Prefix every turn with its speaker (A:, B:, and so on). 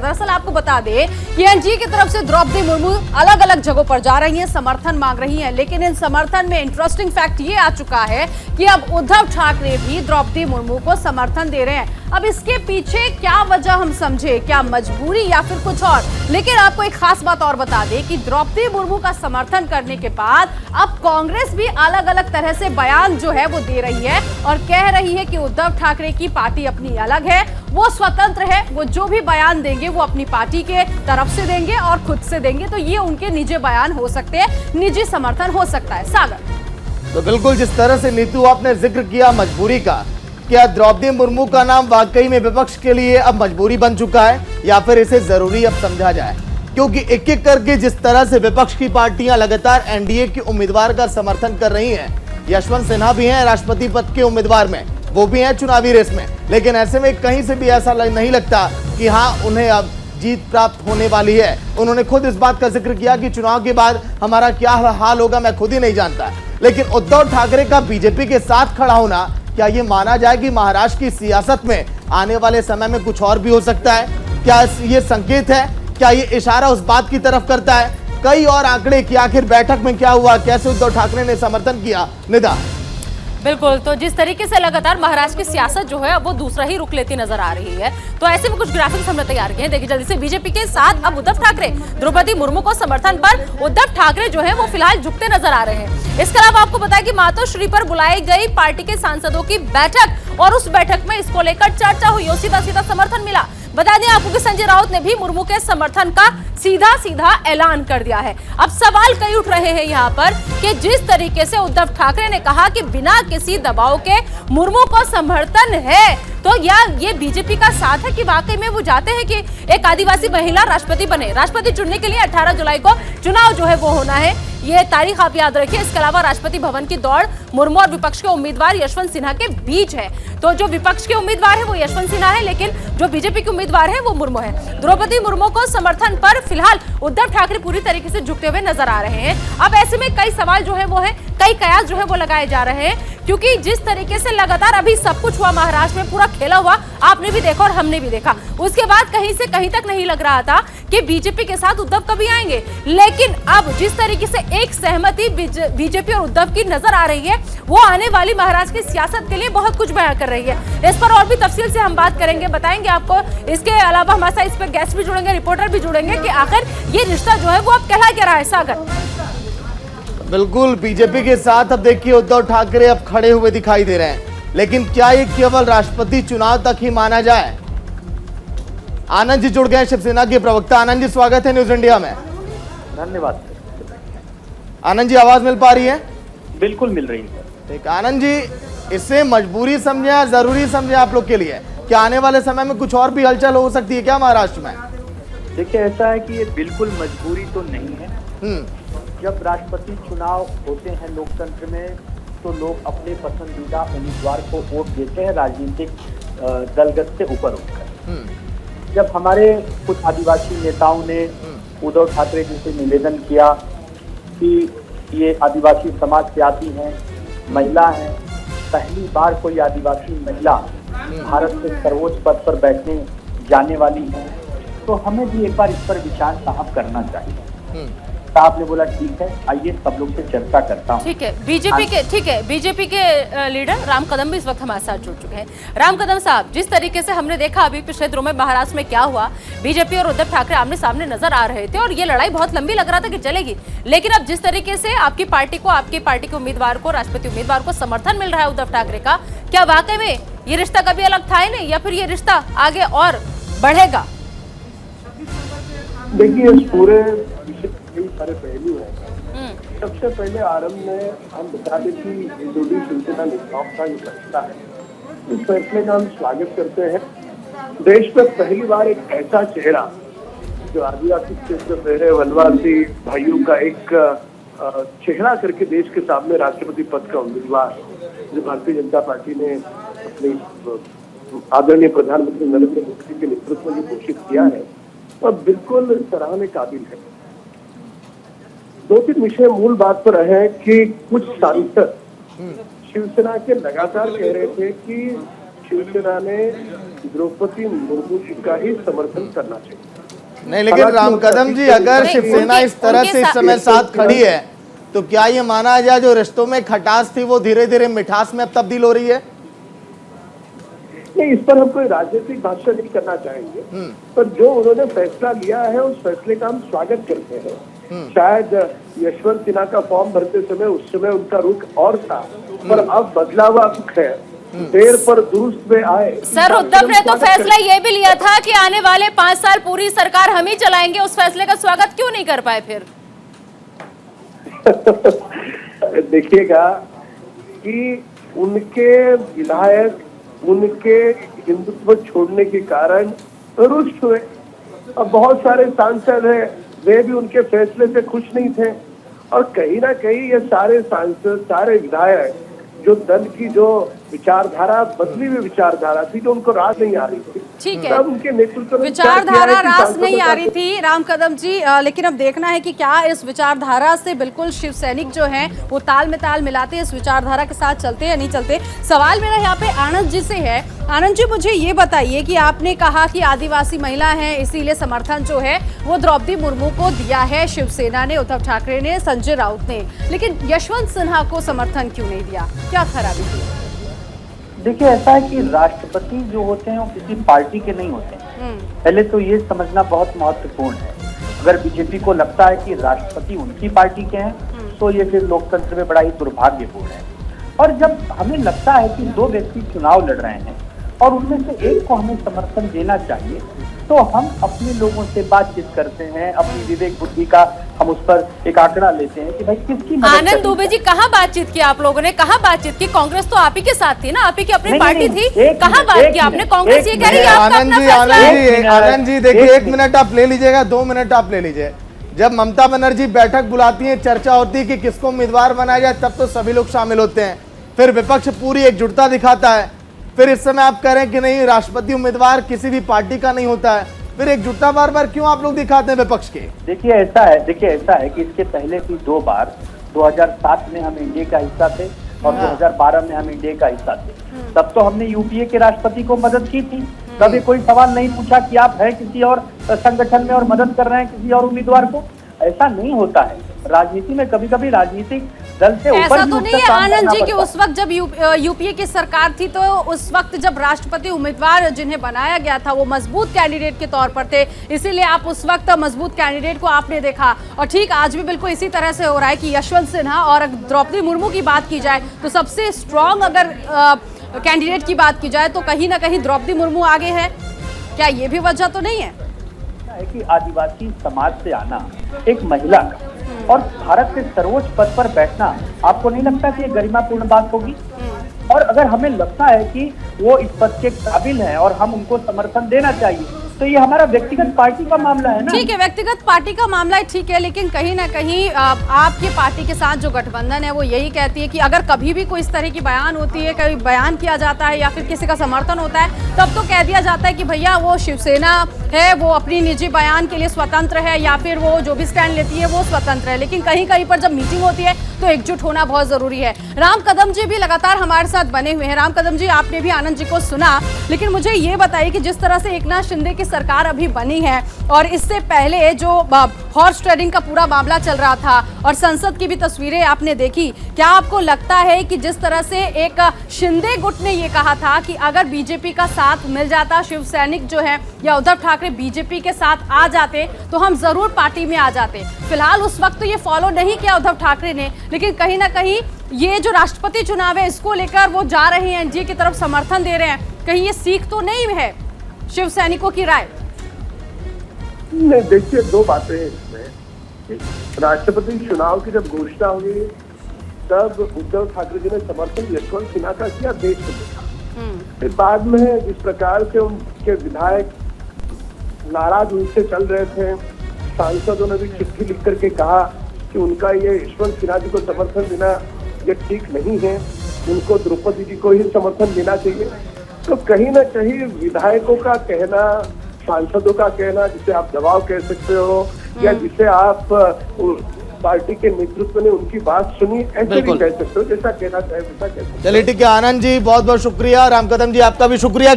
A: दरअसल आपको बता दें कि एनडीए की तरफ से द्रौपदी मुर्मू अलग अलग जगहों पर जा रही हैं, समर्थन मांग रही हैं, लेकिन इन समर्थन में इंटरेस्टिंग फैक्ट ये आ चुका है कि अब उद्धव ठाकरे भी द्रौपदी मुर्मू को समर्थन दे रहे हैं। अब इसके पीछे क्या वजह हम समझे, क्या मजबूरी या फिर कुछ और? लेकिन आपको एक खास बात और बता दें कि द्रौपदी मुर्मू का समर्थन करने के बाद अब कांग्रेस भी अलग अलग तरह से बयान जो है वो दे रही है और कह रही है कि उद्धव ठाकरे की पार्टी अपनी अलग है, वो स्वतंत्र है, वो जो भी बयान देंगे वो अपनी पार्टी के तरफ से देंगे और खुद से देंगे। तो ये उनके निजी बयान हो सकते हैं, निजी समर्थन हो सकता है। सागर,
B: तो बिल्कुल जिस तरह से नीतू आपने जिक्र किया मजबूरी का, क्या द्रौपदी मुर्मू का नाम वाकई में विपक्ष के लिए अब मजबूरी बन चुका है या फिर इसे जरूरी अब समझा जाए? क्योंकि एक एक करके जिस तरह से विपक्ष की पार्टियां लगातार एनडीए के उम्मीदवार का समर्थन कर रही हैं, यशवंत सिन्हा भी हैं राष्ट्रपति पद के उम्मीदवार में, वो भी हैं चुनावी रेस में, लेकिन ऐसे में कहीं से भी ऐसा नहीं लगता कि हाँ उन्हें अब जीत प्राप्त होने वाली है। उन्होंने खुद इस बात का जिक्र किया कि चुनाव के बाद हमारा क्या हाल होगा मैं खुद ही नहीं जानता। लेकिन उद्धव ठाकरे का बीजेपी के साथ खड़ा होना, क्या ये माना जाए कि महाराष्ट्र की सियासत में आने वाले समय में कुछ और भी हो सकता है? क्या ये संकेत है, क्या ये इशारा उस बात की तरफ करता है? कई और आंकड़े कि आखिर बैठक में क्या हुआ, कैसे उद्धव ठाकरे ने समर्थन किया। निदा,
A: बिल्कुल, तो जिस तरीके से लगातार महाराष्ट्र की सियासत जो है वो दूसरा ही रुख लेती नजर आ रही है, तो ऐसे में कुछ ग्राफिक्स हमने तैयार किए हैं। देखिए जल्दी से, बीजेपी के साथ अब उद्धव ठाकरे, द्रौपदी मुर्मू को समर्थन पर उद्धव ठाकरे जो है वो फिलहाल झुकते नजर आ रहे हैं। इसके अलावा आपको बताया कि मातोश्री पर बुलाई गई पार्टी के सांसदों की बैठक और उस बैठक में इसको लेकर चर्चा हुई और सीधा सीधा समर्थन मिला। बता दें आपको कि संजय राउत ने भी मुर्मू के समर्थन का सीधा सीधा ऐलान कर दिया है। अब सवाल कई उठ रहे हैं यहाँ पर कि जिस तरीके से उद्धव ठाकरे ने कहा कि बिना किसी दबाव के मुर्मू को समर्थन है, तो या ये बीजेपी का साथ है कि वाकई में वो चाहते हैं कि एक आदिवासी महिला राष्ट्रपति बने। राष्ट्रपति चुनने के लिए 18 जुलाई को चुनाव जो है वो होना है, ये तारीख आप याद रखिए। इसके अलावा राष्ट्रपति भवन की दौड़ मुर्मू और विपक्ष के उम्मीदवार यशवंत सिन्हा के बीच है। तो जो विपक्ष के उम्मीदवार है वो यशवंत सिन्हा है, लेकिन जो बीजेपी के उम्मीदवार है वो मुर्मू है। द्रौपदी मुर्मू को समर्थन पर फिलहाल उद्धव ठाकरे पूरी तरीके से झुकते हुए नजर आ रहे हैं। अब ऐसे में कई सवाल जो है वो है, कई कयास जो है वो लगाए जा रहे हैं, क्योंकि जिस तरीके से लगातार अभी सब कुछ हुआ महाराष्ट्र में, पूरा खेला हुआ आपने भी देखा और हमने भी देखा, उसके बाद कहीं से कहीं तक नहीं लग रहा था कि बीजेपी के साथ उद्धव कभी आएंगे। लेकिन अब जिस तरीके से एक सहमति बीजेपी और उद्धव की नजर आ रही है, वो आने वाली महाराष्ट्र की सियासत के लिए बहुत कुछ बयां कर रही है। इस पर और भी तफसील से हम बात करेंगे, बताएंगे आपको। इसके अलावा हमारे साथ इस पर गेस्ट भी जुड़ेंगे, रिपोर्टर भी जुड़ेंगे कि आखिर ये रिश्ता जो है वो अब कहला क्या रहा है। सागर,
B: बिल्कुल बीजेपी के साथ अब देखिए उद्धव ठाकरे अब खड़े हुए दिखाई दे रहे हैं, लेकिन क्या ये केवल राष्ट्रपति चुनाव तक ही माना जाए? आनंद जी जुड़ गए, शिवसेना के प्रवक्ता। आनंद जी स्वागत है न्यूज इंडिया में।
C: धन्यवाद।
B: आनंद जी आवाज मिल पा रही है?
C: बिल्कुल मिल रही है।
B: ठीक, आनंद जी इसे मजबूरी समझे या जरूरी समझे आप लोग के लिए? क्या आने वाले समय में कुछ और भी हलचल हो सकती है क्या महाराष्ट्र में?
C: देखिए ऐसा है कि ये बिल्कुल मजबूरी तो नहीं है। जब राष्ट्रपति चुनाव होते हैं लोकतंत्र में, तो लोग अपने पसंदीदा उम्मीदवार को वोट देते हैं राजनीतिक दलगत से ऊपर उठकर। जब हमारे कुछ आदिवासी नेताओं ने उद्धव ठाकरे जी से निवेदन किया कि ये आदिवासी समाज से आती हैं, महिला हैं, पहली बार कोई आदिवासी महिला भारत के सर्वोच्च पद पर बैठने जाने वाली है, तो हमें भी एक बार इस पर विचार साहब करना चाहिए। आपने बोला ठीक है, आइए सब लोग से चर्चा करता हूं।
A: ठीक है, बीजेपी के लीडर राम कदम भी इस वक्त हमारे साथ जुड़ चुके हैं। राम कदम साहब, जिस तरीके से हमने देखा अभी पिछले दिनों में महाराष्ट्र में क्या हुआ, बीजेपी और उद्धव ठाकरे आमने सामने नजर आ रहे थे और ये लड़ाई बहुत लंबी लग रहा था कि चलेगी, लेकिन अब जिस तरीके से आपकी पार्टी के उम्मीदवार को, राष्ट्रपति उम्मीदवार को समर्थन मिल रहा है उद्धव ठाकरे का, क्या वाकई में ये रिश्ता कभी अलग था ही नहीं या फिर ये रिश्ता आगे और बढ़ेगा?
D: देखिए इस पूरे कई सारे पहलू हैं। सबसे पहले आरंभ में हम बता दें कि हिंदुड़ी शिवसेना नेताओं का ये फैसला है, इस फैसले का हम स्वागत करते हैं। देश में पहली बार एक ऐसा चेहरा जो आदिवासी क्षेत्र से है, वनवासी भाइयों का एक चेहरा करके देश के सामने राष्ट्रपति पद का उम्मीदवार जो भारतीय जनता पार्टी ने अपने आदरणीय प्रधानमंत्री नरेंद्र मोदी के नेतृत्व में घोषित किया है, और बिल्कुल सराहने काबिल है। 2-3 विषय मूल बात पर है कि कुछ सांसद शिवसेना के लगातार कह रहे थे कि शिवसेना ने द्रौपदी मुर्मू जी का ही समर्थन करना चाहिए।
B: नहीं, लेकिन राम कदम जी, अगर
A: नहीं,
B: शिवसेना इस तरह से इस समय साथ खड़ी है तो क्या ये माना जाए जो रिश्तों में खटास थी वो धीरे धीरे मिठास में अब तब्दील हो रही है?
D: नहीं, इस पर हम कोई राजनीतिक भाषण नहीं करना चाहेंगे, पर जो उन्होंने फैसला लिया है उस फैसले का हम स्वागत करते हैं। शायद यशवंत सिन्हा का फॉर्म भरते समय उस समय उनका रुख और था, पर अब बदला हुआ रुख है, देर पर दुरुस्त में आए।
A: सर, उद्धव ने तो फैसला ये भी लिया था कि आने वाले 5 साल पूरी सरकार हम ही चलाएंगे, उस फैसले का स्वागत क्यों नहीं कर पाए फिर?
D: देखिएगा कि उनके विधायक उनके हिंदुत्व छोड़ने के कारण रुष्ट हुए। अब बहुत सारे सांसद हैं, वे भी उनके फैसले से खुश नहीं थे, और कहीं ना कहीं ये सारे सांसद, सारे विधायक, जो दल की जो विचारधारा, बदली हुई विचारधारा थी, जो उनको रास नहीं आ रही थी,
A: ठीक है,
D: तब उनके नेतृत्व में
A: विचारधारा रास नहीं आ रही थी राम कदम जी, लेकिन अब देखना है कि क्या इस विचारधारा से बिल्कुल शिव सैनिक जो हैं वो ताल में ताल मिलाते हैं, इस विचारधारा के साथ चलते हैं या नहीं चलते। सवाल मेरा यहाँ पे आनंद जी से है। आनंद जी, मुझे ये बताइए कि आपने कहा कि आदिवासी महिला हैं, इसीलिए समर्थन जो है वो द्रौपदी मुर्मू को दिया है शिवसेना ने, उद्धव ठाकरे ने, संजय राउत ने, लेकिन यशवंत सिन्हा को समर्थन क्यों नहीं दिया? क्या खराबी थी?
C: देखिए, ऐसा है कि राष्ट्रपति जो होते हैं वो किसी पार्टी के नहीं होते हैं। पहले तो ये समझना बहुत महत्वपूर्ण है। अगर बीजेपी को लगता है कि राष्ट्रपति उनकी पार्टी के हैं तो ये फिर लोकतंत्र में बड़ा ही दुर्भाग्यपूर्ण है। और जब हमें लगता है कि 2 व्यक्ति चुनाव लड़ रहे हैं और उनमें से एक को हमें समर्थन देना चाहिए, तो हम अपने लोगों से बातचीत करते हैं, अपनी विवेक बुद्धि का हम उस पर एक आंकड़ा लेते हैं कि भाई किसकी मदद
A: आनंद दुबे जी, कहाँ बातचीत की आप लोगों ने? कहाँ बातचीत की? कांग्रेस तो आप ही के साथ थी ना, आप ही की अपनी पार्टी थी, कहाँ बात की आपने? कांग्रेस ये कह रही है आपका अपना फैसला है।
B: आनंद जी देखिए, 1 मिनट आप ले लीजिएगा, 2 मिनट आप ले लीजिए। जब ममता बनर्जी बैठक बुलाती है, चर्चा होती है कि किसको उम्मीदवार बनाया जाए, तब तो सभी लोग शामिल होते हैं, फिर विपक्ष पूरी एकजुटता दिखाता है, फिर इस समय आप कह रहे हैं कि नहीं, राष्ट्रपति उम्मीदवार किसी भी पार्टी का नहीं होता है, फिर एकजुटता बार बार क्यों आप लोग दिखाते हैं विपक्ष के?
C: देखिए ऐसा है कि इसके पहले भी 2 बार 2007 में हम एनडीए का हिस्सा थे और 2012 में हम एनडीए का हिस्सा थे। तब तो हमने यूपीए के राष्ट्रपति को मदद की थी, कभी कोई सवाल नहीं पूछा कि आप हैं किसी और संगठन में और मदद कर रहे हैं किसी और उम्मीदवार को। ऐसा नहीं होता है राजनीति में, कभी कभी राजनीतिक दल से ऊपर
A: ऐसा तो नहीं है आनंद जी कि उस वक्त जब यूपीए की सरकार थी तो उस वक्त जब राष्ट्रपति उम्मीदवार जिन्हें बनाया गया था वो मजबूत कैंडिडेट के तौर पर थे, इसीलिए आप उस वक्त मजबूत कैंडिडेट को आपने देखा। और ठीक आज भी बिल्कुल इसी तरह से हो रहा है कि यशवंत सिन्हा और द्रौपदी मुर्मू की बात की जाए तो सबसे स्ट्रॉन्ग अगर कैंडिडेट की बात की जाए तो कहीं ना कहीं द्रौपदी मुर्मू आगे है। क्या ये भी वजह तो नहीं है
C: कि आदिवासी समाज से आना एक महिला का और भारत के सर्वोच्च पद पर बैठना, आपको नहीं लगता कि ये गरिमापूर्ण बात होगी? और अगर हमें लगता है कि वो इस पद के काबिल हैं और हम उनको समर्थन देना चाहिए, तो ये हमारा व्यक्तिगत पार्टी का मामला है ना।
A: ठीक है, व्यक्तिगत पार्टी का मामला है, ठीक है, लेकिन कहीं ना कहीं आपकी पार्टी के साथ जो गठबंधन है वो यही कहती है कि अगर कभी भी कोई इस तरह की बयान होती है, कभी बयान किया जाता है या फिर किसी का समर्थन होता है, तब तो कह दिया जाता है कि भैया वो शिवसेना है, वो अपनी निजी बयान के लिए स्वतंत्र है या फिर वो जो भी स्टैंड लेती है वो स्वतंत्र है। लेकिन कहीं कहीं पर जब मीटिंग होती है तो एकजुट होना बहुत जरूरी है। राम कदम जी भी लगातार हमारे साथ बने हुए हैं। राम कदम जी, आपने भी आनंद जी को सुना, लेकिन मुझे ये बताइए कि जिस तरह से एकनाथ शिंदे की सरकार अभी बनी है और इससे पहले जो हॉर्स ट्रेडिंग का पूरा मामला चल रहा था और संसद की भी तस्वीरें आपने देखी, क्या आपको लगता है कि जिस तरह से एक शिंदे गुट ने ये कहा था कि अगर बीजेपी का साथ मिल जाता, शिव सैनिक जो है या उद्धव ठाकरे बीजेपी के साथ आ जाते तो हम जरूर पार्टी में आ जाते। फिलहाल उस वक्त तो ये फॉलो नहीं किया उद्धव ठाकरे ने, लेकिन कहीं ना कहीं ये जो राष्ट्रपति चुनाव है इसको लेकर वो जा रहे हैं, एनडीए की तरफ समर्थन दे रहे हैं, कहीं ये सीख तो नहीं है शिव सैनिकों की राय?
D: नहीं, देखिए 2 बातें हैं इसमें। राष्ट्रपति चुनाव की जब घोषणा हुई तब उद्धव ठाकरे जी ने समर्थन यशवंत सिन्हा का किया, देश को देखा। फिर बाद में जिस प्रकार से उनके विधायक नाराज उनसे चल रहे थे, सांसदों ने भी चिट्ठी लिख करके कहा कि उनका ये यशवंत सिन्हा जी को समर्थन देना ये ठीक नहीं है, उनको द्रौपदी जी को ही समर्थन देना चाहिए। तो कहीं ना कहीं विधायकों का कहना, सांसदों का कहना, जिसे आप दबाव कह सकते हो या जिसे आप पार्टी के नेतृत्व ने उनकी बात सुनी, ऐसे भी
B: बिल्कुल।
D: कह सकते हो, जैसा कहना चाहे वैसा कह सकते हो।
B: चलिए ठीक है आनंद जी, बहुत बहुत शुक्रिया। राम कदम जी आपका भी शुक्रिया।